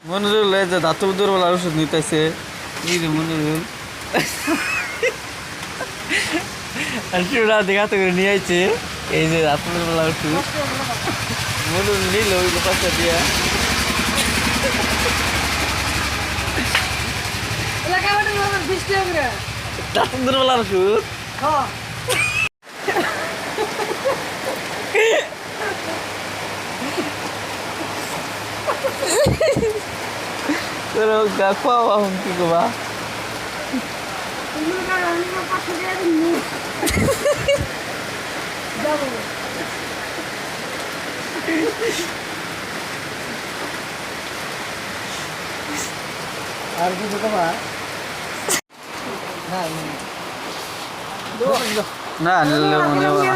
মনিরুল এই যে দাঁত দুর্বলার ওষুধ নিতেছে এই যে মনিরুল দেখা তো করে নিয়ে আইছে এই যে দাঁত দুর্বলার ওষুধ মনিরুল নিল ওই পাশে দিয়া দাঁত দুর্বলার ওষুধ Pero gakwa akong kiko ba? আর কিছু তো বা না নিলে মনে হয়